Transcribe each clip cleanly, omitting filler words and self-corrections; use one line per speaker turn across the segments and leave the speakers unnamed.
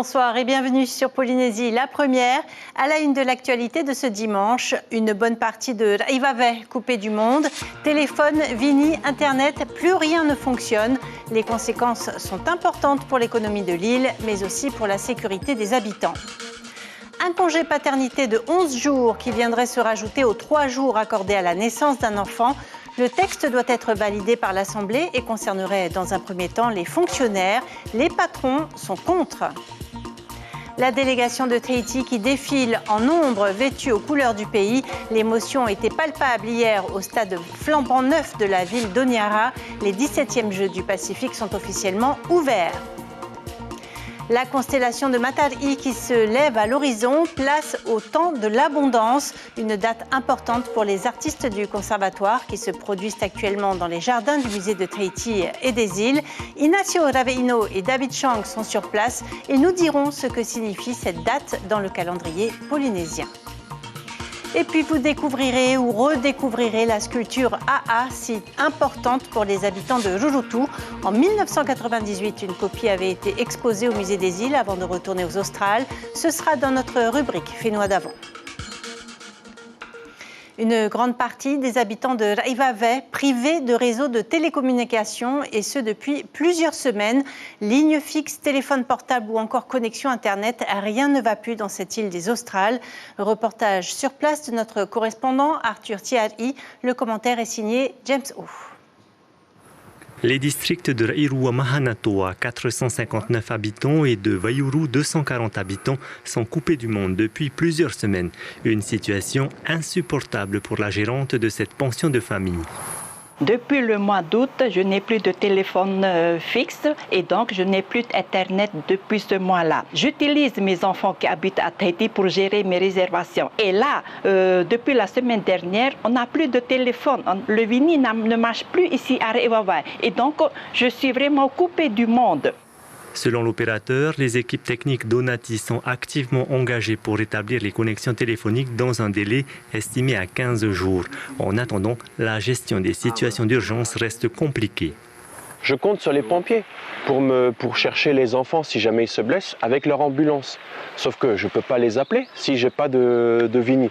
Bonsoir et bienvenue sur Polynésie, la première. À la une de l'actualité de ce dimanche, une bonne partie de Raivavai coupée du monde. Téléphone, Vini, Internet, plus rien ne fonctionne. Les conséquences sont importantes pour l'économie de l'île, mais aussi pour la sécurité des habitants. Un congé paternité de 11 jours qui viendrait se rajouter aux 3 jours accordés à la naissance d'un enfant. Le texte doit être validé par l'Assemblée et concernerait dans un premier temps les fonctionnaires. Les patrons sont contre. La délégation de Tahiti qui défile en nombre vêtue aux couleurs du pays. L'émotion était palpable hier au stade flambant neuf de la ville d'Honiara. Les 17e Jeux du Pacifique sont officiellement ouverts. La constellation de Matari qui se lève à l'horizon, place au temps de l'abondance, une date importante pour les artistes du conservatoire qui se produisent actuellement dans les jardins du musée de Tahiti et des îles. Ignacio Raveino et David Chang sont sur place et nous diront ce que signifie cette date dans le calendrier polynésien. Et puis vous découvrirez ou redécouvrirez la sculpture AA, site importante pour les habitants de Rurutu. En 1998, une copie avait été exposée au musée des îles avant de retourner aux Australes. Ce sera dans notre rubrique Fénois d'avant. Une grande partie des habitants de Raivavai privés de réseaux de télécommunications et ce depuis plusieurs semaines. Lignes fixes, téléphone portable ou encore connexion Internet, rien ne va plus dans cette île des Australes. Reportage sur place de notre correspondant Arthur Tiari. Le commentaire est signé James O.
Les districts de Rairua Mahanato à 459 habitants et de Vaiuru 240 habitants sont coupés du monde depuis plusieurs semaines. Une situation insupportable pour la gérante de cette pension de famille.
Depuis le mois d'août, je n'ai plus de téléphone fixe et donc je n'ai plus d'Internet depuis ce mois-là. J'utilise mes enfants qui habitent à Tahiti pour gérer mes réservations. Et là, depuis la semaine dernière, on n'a plus de téléphone. Le Vini ne marche plus ici à Raivavai. Et donc, je suis vraiment coupée du monde.
Selon l'opérateur, les équipes techniques d'Onati sont activement engagées pour rétablir les connexions téléphoniques dans un délai estimé à 15 jours. En attendant, la gestion des situations d'urgence reste compliquée.
Je compte sur les pompiers pour chercher les enfants si jamais ils se blessent avec leur ambulance. Sauf que je ne peux pas les appeler si je n'ai pas de Vini.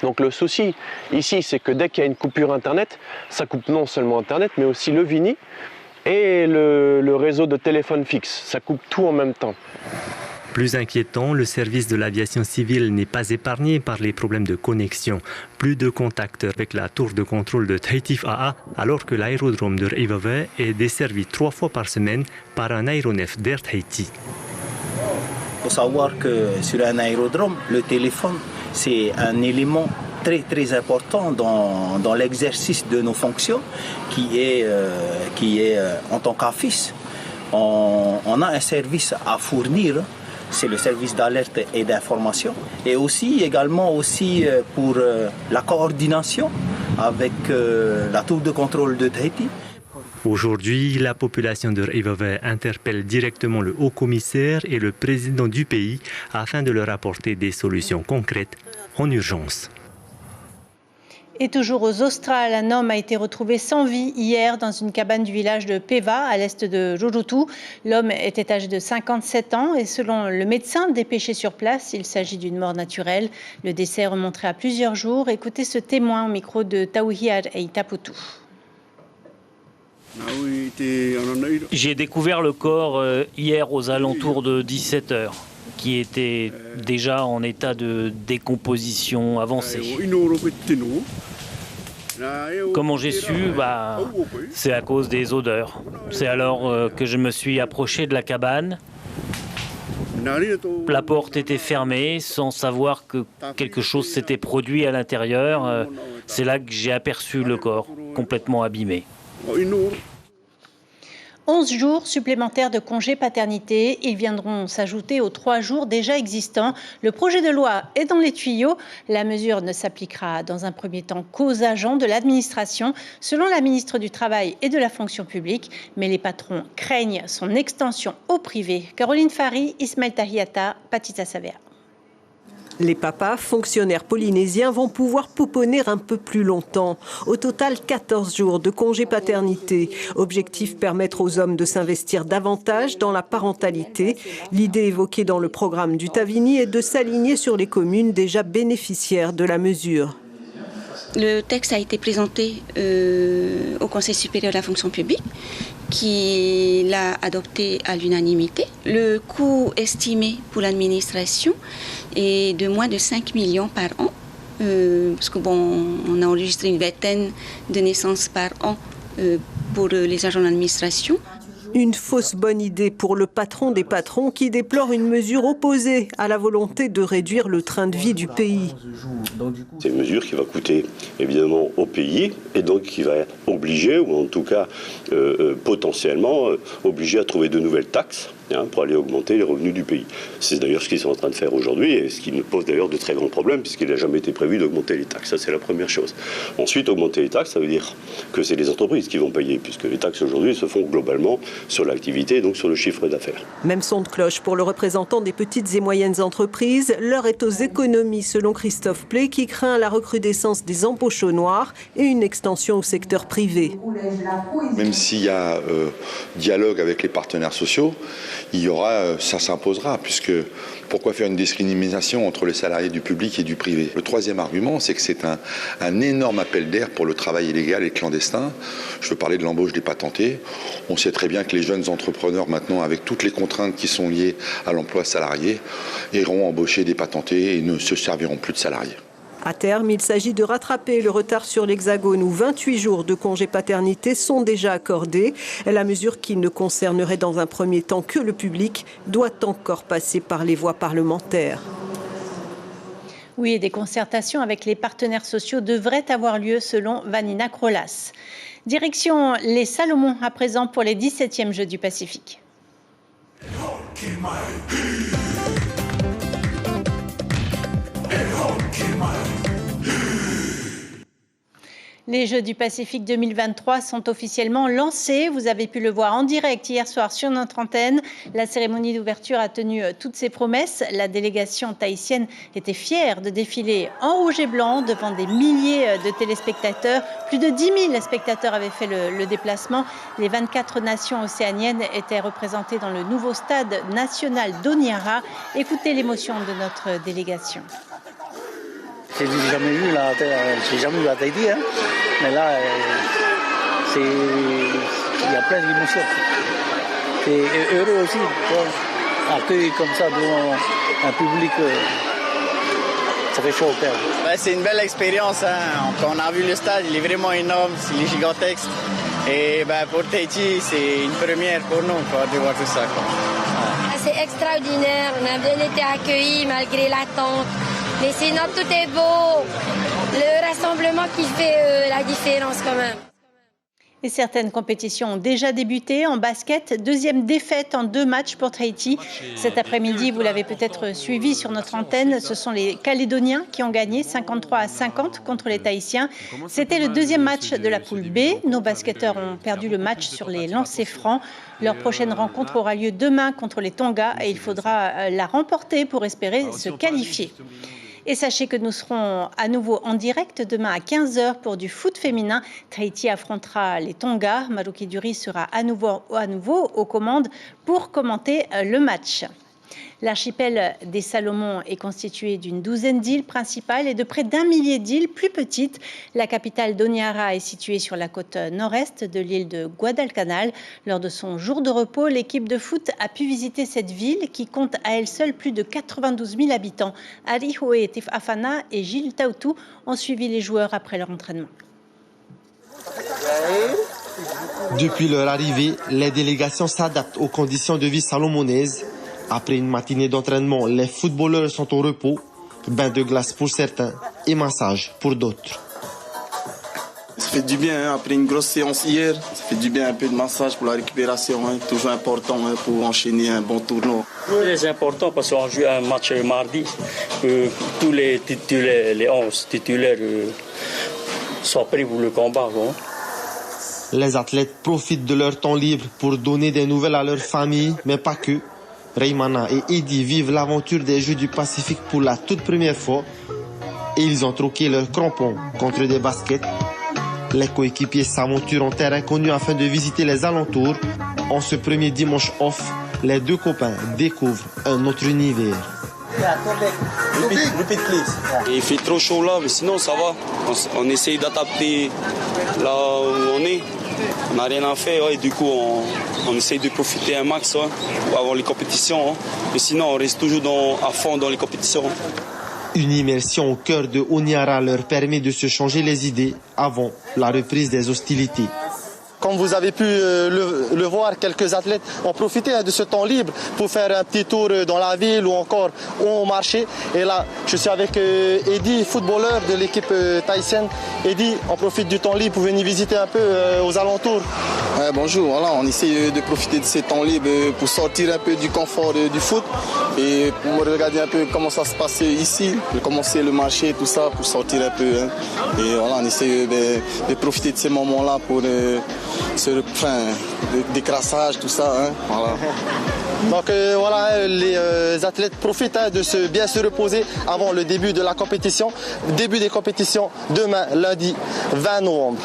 Donc le souci ici, c'est que dès qu'il y a une coupure Internet, ça coupe non seulement Internet, mais aussi le Vini. Et le réseau de téléphone fixe, ça coupe tout en même temps.
Plus inquiétant, le service de l'aviation civile n'est pas épargné par les problèmes de connexion. Plus de contact avec la tour de contrôle de Tahiti AA, alors que l'aérodrome de Raivavai est desservi 3 fois par semaine par un aéronef d'Air Tahiti.
Il faut savoir que sur un aérodrome, le téléphone, c'est un élément très important dans l'exercice de nos fonctions qui est en tant qu'office. On a un service à fournir, c'est le service d'alerte et d'information et également pour la coordination avec la tour de contrôle de Tahiti.
Aujourd'hui, la population de Raivavai interpelle directement le haut-commissaire et le président du pays afin de leur apporter des solutions concrètes en urgence.
Et toujours aux Australes, un homme a été retrouvé sans vie hier dans une cabane du village de Peva, à l'est de Rurutu. L'homme était âgé de 57 ans et selon le médecin dépêché sur place, il s'agit d'une mort naturelle. Le décès remonterait à plusieurs jours. Écoutez ce témoin au micro de Tauhiar et Taputu.
J'ai découvert le corps hier aux alentours de 17h, qui était déjà en état de décomposition avancée. Comment j'ai su ? C'est à cause des odeurs. C'est alors que je me suis approché de la cabane. La porte était fermée sans savoir que quelque chose s'était produit à l'intérieur. C'est là que j'ai aperçu le corps complètement abîmé.
11 jours supplémentaires de congé paternité. Ils viendront s'ajouter aux 3 jours déjà existants. Le projet de loi est dans les tuyaux. La mesure ne s'appliquera dans un premier temps qu'aux agents de l'administration, selon la ministre du Travail et de la Fonction publique. Mais les patrons craignent son extension au privé. Caroline Fari, Ismaël Tahiata, Patita Savea.
Les papas, fonctionnaires polynésiens, vont pouvoir pouponner un peu plus longtemps. Au total, 14 jours de congé paternité. Objectif, permettre aux hommes de s'investir davantage dans la parentalité. L'idée évoquée dans le programme du Tavini est de s'aligner sur les communes déjà bénéficiaires de la mesure.
Le texte a été présenté au Conseil supérieur de la fonction publique, qui l'a adopté à l'unanimité. Le coût estimé pour l'administration est de moins de 5 millions par an, parce que on a enregistré une vingtaine de naissances par an pour les agents d'administration.
Une fausse bonne idée pour le patron des patrons qui déplore une mesure opposée à la volonté de réduire le train de vie du pays.
C'est une mesure qui va coûter évidemment au pays et donc qui va obliger, ou en tout cas potentiellement obliger à trouver de nouvelles taxes pour aller augmenter les revenus du pays. C'est d'ailleurs ce qu'ils sont en train de faire aujourd'hui et ce qui nous pose d'ailleurs de très grands problèmes puisqu'il n'a jamais été prévu d'augmenter les taxes. Ça, c'est la première chose. Ensuite, augmenter les taxes, ça veut dire que c'est les entreprises qui vont payer puisque les taxes aujourd'hui se font globalement sur l'activité et donc sur le chiffre d'affaires.
Même son de cloche pour le représentant des petites et moyennes entreprises. L'heure est aux économies selon Christophe Play qui craint la recrudescence des embauches au noir et une extension au secteur privé.
Même s'il y a dialogue avec les partenaires sociaux, ça s'imposera, puisque pourquoi faire une discrimination entre les salariés du public et du privé? Le troisième argument, c'est que c'est un énorme appel d'air pour le travail illégal et clandestin. Je veux parler de l'embauche des patentés. On sait très bien que les jeunes entrepreneurs, maintenant, avec toutes les contraintes qui sont liées à l'emploi salarié, iront embaucher des patentés et ne se serviront plus de salariés.
À terme, il s'agit de rattraper le retard sur l'Hexagone où 28 jours de congé paternité sont déjà accordés. La mesure qui ne concernerait dans un premier temps que le public doit encore passer par les voies parlementaires.
Oui, et des concertations avec les partenaires sociaux devraient avoir lieu selon Vanina Krolas. Direction les Salomons à présent pour les 17e Jeux du Pacifique. Les Jeux du Pacifique 2023 sont officiellement lancés. Vous avez pu le voir en direct hier soir sur notre antenne. La cérémonie d'ouverture a tenu toutes ses promesses. La délégation tahitienne était fière de défiler en rouge et blanc devant des milliers de téléspectateurs. Plus de 10 000 spectateurs avaient fait le déplacement. Les 24 nations océaniennes étaient représentées dans le nouveau stade national d'Honiara. Écoutez l'émotion de notre délégation.
J'ai jamais vu à Tahiti, hein. Mais là, il y a plein d'émotions. Et heureux aussi, accueillir comme ça devant un public, ça fait chaud au cœur.
C'est une belle expérience, hein. Quand on a vu le stade, il est vraiment énorme, il est gigantesque. Et pour Tahiti, c'est une première pour nous de voir tout ça.
C'est extraordinaire, on a bien été accueillis malgré l'attente. Mais sinon, tout est beau. Le rassemblement qui fait la différence quand même.
Et certaines compétitions ont déjà débuté. En basket, deuxième défaite en 2 matchs pour Tahiti. Cet après-midi, vous l'avez peut-être suivi sur notre antenne, ce sont les Calédoniens qui ont gagné 53-50 contre les Tahitiens. C'était le deuxième match de la poule B. Nos basketteurs ont perdu le match sur les lancers francs. Leur prochaine rencontre aura lieu demain contre les Tonga et il faudra la remporter pour espérer se qualifier. Et sachez que nous serons à nouveau en direct demain à 15h pour du foot féminin. Tahiti affrontera les Tonga. Maruki Duri sera à nouveau aux commandes pour commenter le match. L'archipel des Salomons est constitué d'une douzaine d'îles principales et de près d'1 millier d'îles plus petites. La capitale d'Honiara est située sur la côte nord-est de l'île de Guadalcanal. Lors de son jour de repos, l'équipe de foot a pu visiter cette ville qui compte à elle seule plus de 92 000 habitants. Ari Hoe Afana et Gilles Taoutou ont suivi les joueurs après leur entraînement.
Depuis leur arrivée, les délégations s'adaptent aux conditions de vie salomonaises. Après une matinée d'entraînement, les footballeurs sont au repos, bain de glace pour certains et massage pour d'autres.
Ça fait du bien, hein, après une grosse séance hier, ça fait du bien un peu de massage pour la récupération, hein, toujours important pour enchaîner un bon tournoi.
C'est important parce qu'on joue un match mardi, que tous les 11 titulaires soient pris pour le combat. Hein.
Les athlètes profitent de leur temps libre pour donner des nouvelles à leur famille, mais pas que. Reymana et Eddy vivent l'aventure des Jeux du Pacifique pour la toute première fois et ils ont troqué leurs crampons contre des baskets. Les coéquipiers s'aventurent en terrain inconnu afin de visiter les alentours. En ce premier dimanche off, les deux copains découvrent un autre univers.
Il fait trop chaud là, mais sinon ça va. On essaye d'adapter là où on est. On n'a rien à faire, et du coup on essaye de profiter un max avant les compétitions. Mais sinon on reste toujours à fond dans les compétitions.
Une immersion au cœur de Honiara leur permet de se changer les idées avant la reprise des hostilités.
Comme vous avez pu le voir, quelques athlètes ont profité de ce temps libre pour faire un petit tour dans la ville ou encore au marché. Et là, je suis avec Eddy, footballeur de l'équipe tahitienne. Eddy, on profite du temps libre pour venir visiter un peu aux alentours.
Ouais, bonjour, voilà, on essaie de profiter de ces temps libres pour sortir un peu du confort du foot et pour regarder un peu comment ça se passe ici, commencer le marché, tout ça, pour sortir un peu. Hein. Et voilà, on essaie de profiter de ces moments-là pour décrassage, tout ça. Hein, voilà.
Donc voilà, les athlètes profitent de bien se reposer avant le début de la compétition. Début des compétitions demain, lundi 20 novembre.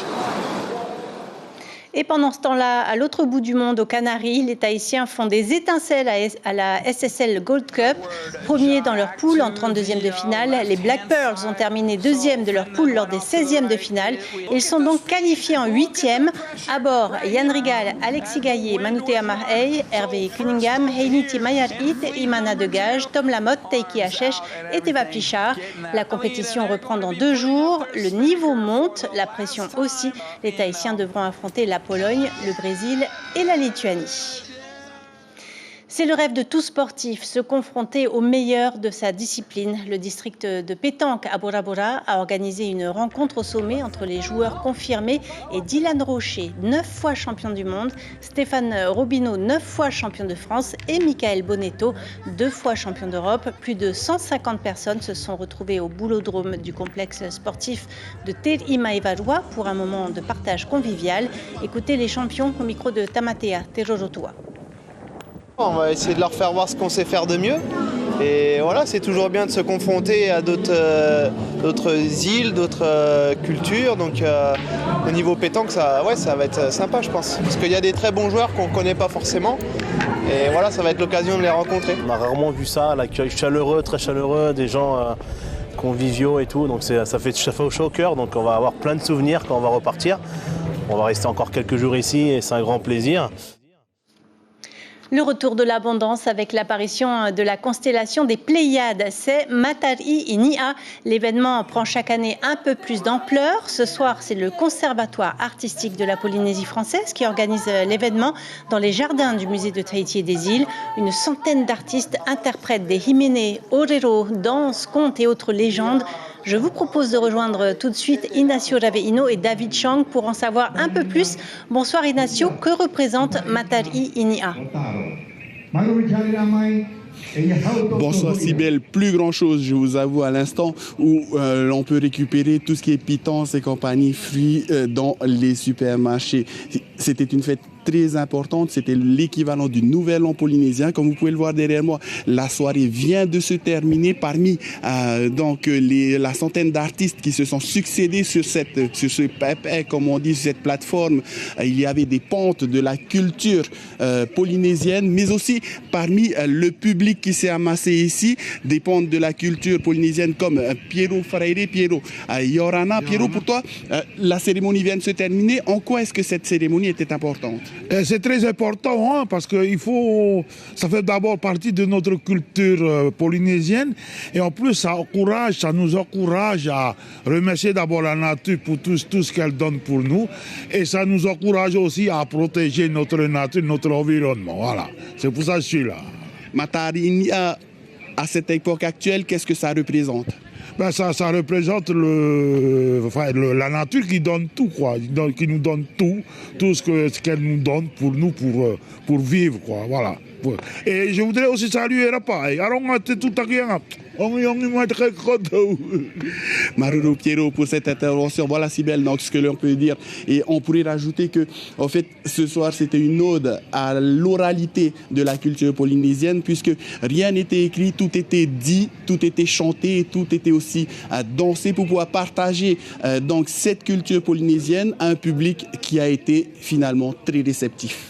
Et pendant ce temps-là, à l'autre bout du monde, aux Canaries, les Tahitiens font des étincelles à la SSL Gold Cup. Premiers dans leur poule en 32e de finale, les Black Pearls ont terminé deuxième de leur poule lors des 16e de finale. Ils sont donc qualifiés en 8e. À bord, Yann Rigal, Alexis Gaillet, Manutea Marhey, Hervé Cunningham, Heiniti Mayarit, Imana Degage, Tom Lamotte, Teiki Hachesh et Teva Pichard. La compétition reprend dans 2 jours. Le niveau monte, la pression aussi. Les Tahitiens devront affronter la Pologne, le Brésil et la Lituanie. C'est le rêve de tout sportif, se confronter au meilleur de sa discipline. Le district de pétanque à Bora Bora a organisé une rencontre au sommet entre les joueurs confirmés et Dylan Rocher, 9 fois champion du monde, Stéphane Robineau, 9 fois champion de France et Michael Bonetto, 2 fois champion d'Europe. Plus de 150 personnes se sont retrouvées au boulodrome du complexe sportif de Te Imaivarua pour un moment de partage convivial. Écoutez les champions au micro de Tamatea Terorotua.
On va essayer de leur faire voir ce qu'on sait faire de mieux. Et voilà, c'est toujours bien de se confronter à d'autres îles, d'autres cultures. Donc au niveau pétanque, ça va être sympa, je pense. Parce qu'il y a des très bons joueurs qu'on ne connaît pas forcément. Et voilà, ça va être l'occasion de les rencontrer.
On a rarement vu ça, l'accueil chaleureux, très chaleureux, des gens conviviaux et tout. Donc ça fait chaud au cœur. Donc on va avoir plein de souvenirs quand on va repartir. On va rester encore quelques jours ici et c'est un grand plaisir.
Le retour de l'abondance avec l'apparition de la constellation des Pléiades, c'est Matari Inia. L'événement prend chaque année un peu plus d'ampleur. Ce soir, c'est le Conservatoire artistique de la Polynésie française qui organise l'événement dans les jardins du musée de Tahiti et des îles. Une centaine d'artistes interprètent des himene, orero, danses, contes et autres légendes. Je vous propose de rejoindre tout de suite Inacio Raveino et David Chang pour en savoir un peu plus. Bonsoir Inacio, que représente Matari Inia ?
Bonsoir Cybèle, plus grand chose je vous avoue à l'instant où l'on peut récupérer tout ce qui est pitance et compagnie fruits dans les supermarchés. C'était une fête très importante, c'était l'équivalent du Nouvel An polynésien. Comme vous pouvez le voir derrière moi, la soirée vient de se terminer parmi la centaine d'artistes qui se sont succédés sur ce pépé, comme on dit, sur cette plateforme. Il y avait des pontes de la culture polynésienne, mais aussi parmi le public qui s'est amassé ici, des pontes de la culture polynésienne comme Piero Freire, Piero Yorana. Piero, pour toi, la cérémonie vient de se terminer. En quoi est-ce que cette cérémonie était importante ?
C'est très important parce que ça fait d'abord partie de notre culture polynésienne et en plus ça nous encourage à remercier d'abord la nature pour tout ce qu'elle donne pour nous et ça nous encourage aussi à protéger notre nature, notre environnement. Voilà, c'est pour ça que je suis là.
Matari, à cette époque actuelle, qu'est-ce que ça représente ?
Ça représente la nature qui donne tout, quoi. Qui nous donne tout ce qu'elle nous donne pour nous, pour vivre, quoi. Voilà. Et je voudrais aussi saluer Rapa.
Maruru Piero pour cette intervention. Voilà Sibelle, donc ce que l'on peut dire. Et on pourrait rajouter que, en fait, ce soir, c'était une ode à l'oralité de la culture polynésienne, puisque rien n'était écrit, tout était dit, tout était chanté, tout était aussi dansé pour pouvoir partager donc cette culture polynésienne à un public qui a été finalement très réceptif.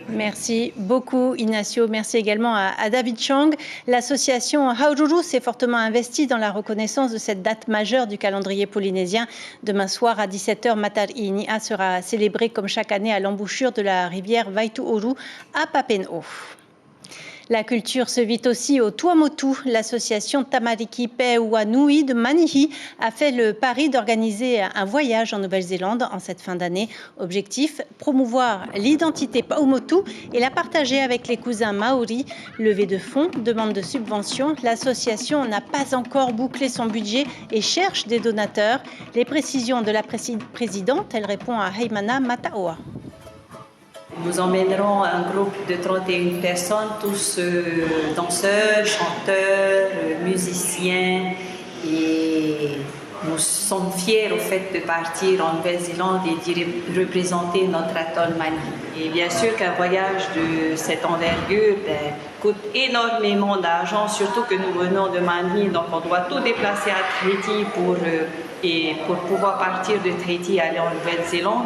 Merci beaucoup Ignacio. Merci également à David Chang. L'association Haururu s'est fortement investie dans la reconnaissance de cette date majeure du calendrier polynésien. Demain soir à 17h, Matar Inia sera célébré comme chaque année à l'embouchure de la rivière Vaituoru à Papen'o. La culture se vit aussi au Tuamotu. L'association Tamariki Peuanui de Manihi a fait le pari d'organiser un voyage en Nouvelle-Zélande en cette fin d'année. Objectif, promouvoir l'identité Paumotu et la partager avec les cousins maoris. Levée de fonds, demande de subvention. L'association n'a pas encore bouclé son budget et cherche des donateurs. Les précisions de la présidente, elle répond à Heimana Mataoa.
Nous emmènerons un groupe de 31 personnes, tous danseurs, chanteurs, musiciens, et nous sommes fiers au fait de partir en Nouvelle-Zélande et d'y représenter notre atoll Manihi. Et bien sûr qu'un voyage de cette envergure coûte énormément d'argent, surtout que nous venons de Manihi, donc on doit tout déplacer à Tahiti pour pouvoir partir de Tahiti et aller en Nouvelle-Zélande.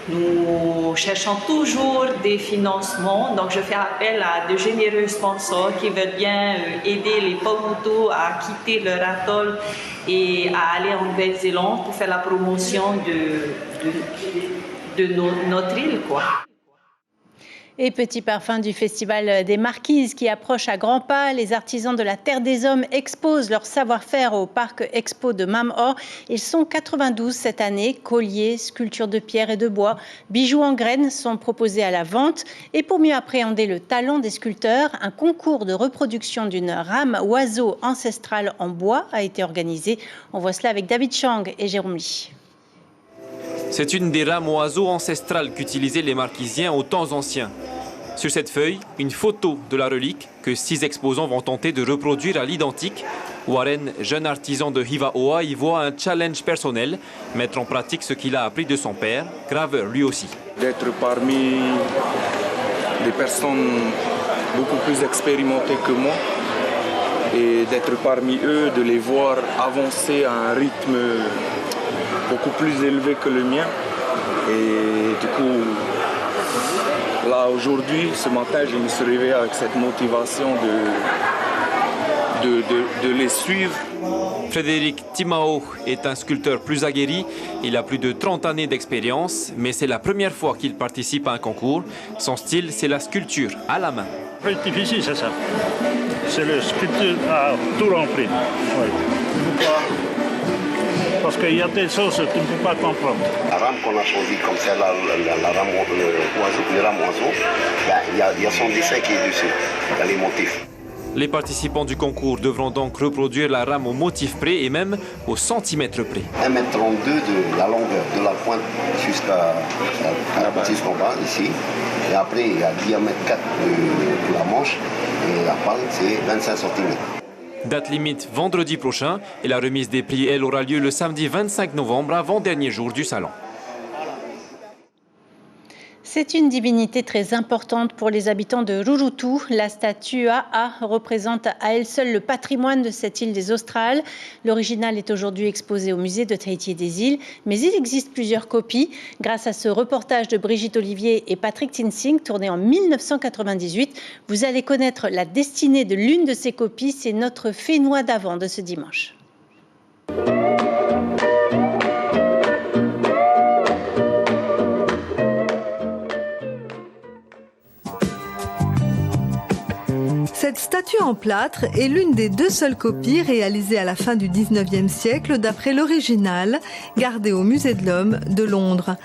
Nous cherchons toujours des financements, donc je fais appel à de généreux sponsors qui veulent bien aider les Paumotu à quitter leur atoll et à aller en Nouvelle-Zélande pour faire la promotion de notre île, quoi.
Et petit parfum du Festival des Marquises qui approche à grands pas. Les artisans de la Terre des Hommes exposent leur savoir-faire au Parc Expo de Mamor. Ils sont 92 cette année. Colliers, sculptures de pierre et de bois, bijoux en graines sont proposés à la vente. Et pour mieux appréhender le talent des sculpteurs, un concours de reproduction d'une rame oiseau ancestrale en bois a été organisé. On voit cela avec David Chang et Jérôme Lee.
C'est une des rames oiseaux ancestrales qu'utilisaient les Marquisiens aux temps anciens. Sur cette feuille, une photo de la relique que 6 exposants vont tenter de reproduire à l'identique. Warren, jeune artisan de Hivaoa, y voit un challenge personnel, mettre en pratique ce qu'il a appris de son père, graveur lui aussi.
D'être parmi des personnes beaucoup plus expérimentées que moi et d'être parmi eux, de les voir avancer à un rythme beaucoup plus élevé que le mien. Et du coup, là aujourd'hui, ce matin, je me suis réveillé avec cette motivation de les suivre.
Frédéric Timao est un sculpteur plus aguerri. Il a plus de 30 années d'expérience, mais c'est la première fois qu'il participe à un concours. Son style, c'est la sculpture à la main.
C'est difficile, c'est ça. C'est la sculpture à tout rempli. Oui. Parce qu'il y a des choses que tu ne peux pas comprendre.
La rame qu'on a choisie comme ça, la rame oiseau, il y a son dessin qui est dessus, il y a les motifs.
Les participants du concours devront donc reproduire la rame au motif près et même au centimètre près.
1,32 m de la longueur, de la pointe jusqu'à bas, ici. Et après, il y a diamètre 4 de la manche et la pointe, c'est 25 cm.
Date limite vendredi prochain et la remise des prix, elle, aura lieu le samedi 25 novembre, avant-dernier jour du salon.
C'est une divinité très importante pour les habitants de Rurutu. La statue Aa représente à elle seule le patrimoine de cette île des Australes. L'original est aujourd'hui exposé au musée de Tahiti et des îles, mais il existe plusieurs copies. Grâce à ce reportage de Brigitte Olivier et Patrick Tinsing, tourné en 1998, vous allez connaître la destinée de l'une de ces copies. C'est notre Fénois d'avant de ce dimanche.
Cette
statue en plâtre est l'une des 2 seules copies réalisées à la fin du 19e siècle d'après l'original, gardé au Musée de l'Homme de Londres.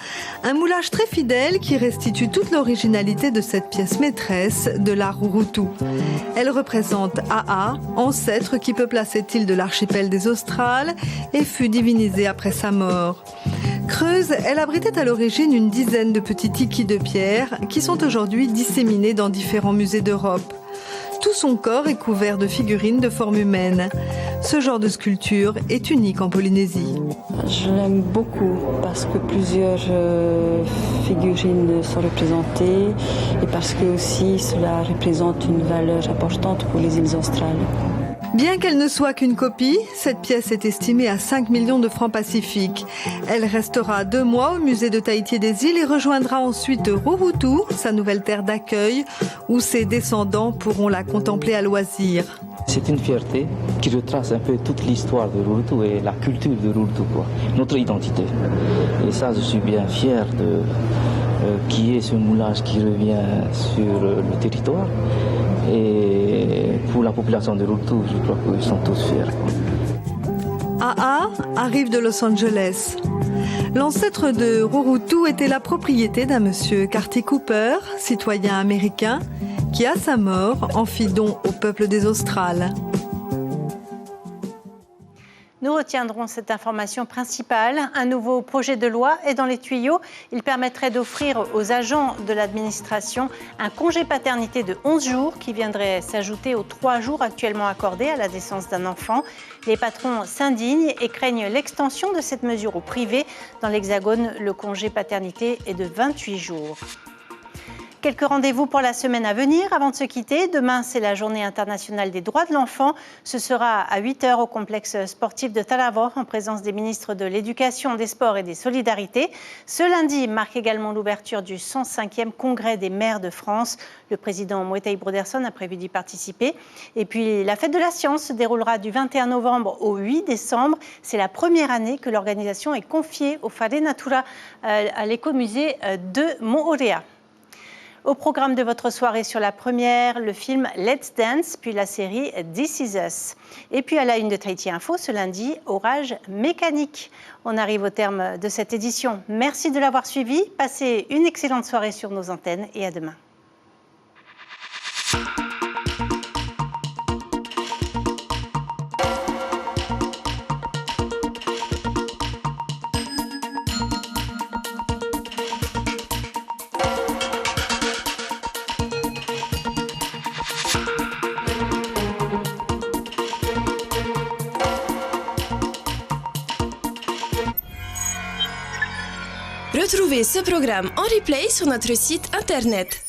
Un moulage très fidèle qui restitue toute l'originalité de cette pièce maîtresse de l'art Rurutu. Elle représente Aa, ancêtre qui peupla cette île de l'archipel des Australes et fut divinisé après sa mort. Creuse, elle abritait à l'origine une dizaine de petits tikis de pierre qui sont aujourd'hui disséminés dans différents musées d'Europe. Tout son corps est couvert de figurines de forme humaine. Ce genre de sculpture est unique en Polynésie.
Je l'aime beaucoup parce que plusieurs figurines sont représentées et parce que aussi cela représente une valeur importante pour les îles australes.
Bien qu'elle ne soit qu'une copie, cette pièce est estimée à 5 millions de francs pacifiques. Elle restera 2 mois au musée de Tahiti des îles et rejoindra ensuite Rurutu, sa nouvelle terre d'accueil, où ses descendants pourront la contempler à loisir.
C'est une fierté qui retrace un peu toute l'histoire de Rurutu et la culture de Rurutu, notre identité. Et ça, je suis bien fier de qu'il y ait ce moulage qui revient sur le territoire. Et pour la population de Rurutu, je crois qu'ils sont tous fiers.
Aa arrive de Los Angeles. L'ancêtre de Rurutu était la propriété d'un monsieur Carty Cooper, citoyen américain, qui à sa mort en fit don au peuple des Australes.
Nous retiendrons cette information principale. Un nouveau projet de loi est dans les tuyaux. Il permettrait d'offrir aux agents de l'administration un congé paternité de 11 jours qui viendrait s'ajouter aux 3 jours actuellement accordés à la naissance d'un enfant. Les patrons s'indignent et craignent l'extension de cette mesure au privé. Dans l'Hexagone, le congé paternité est de 28 jours. Quelques rendez-vous pour la semaine à venir. Avant de se quitter, demain, c'est la journée internationale des droits de l'enfant. Ce sera à 8h au complexe sportif de Talavor en présence des ministres de l'Éducation, des Sports et des Solidarités. Ce lundi marque également l'ouverture du 105e congrès des maires de France. Le président Moetai Broderson a prévu d'y participer. Et puis, la fête de la science se déroulera du 21 novembre au 8 décembre. C'est la première année que l'organisation est confiée au Whare Natura, à l'écomusée de Moorea. Au programme de votre soirée sur la première, le film Let's Dance, puis la série This Is Us. Et puis à la une de Tahiti Info, ce lundi, orage mécanique. On arrive au terme de cette édition. Merci de l'avoir suivi. Passez une excellente soirée sur nos antennes et à demain.
Retrouvez ce programme en replay sur notre site internet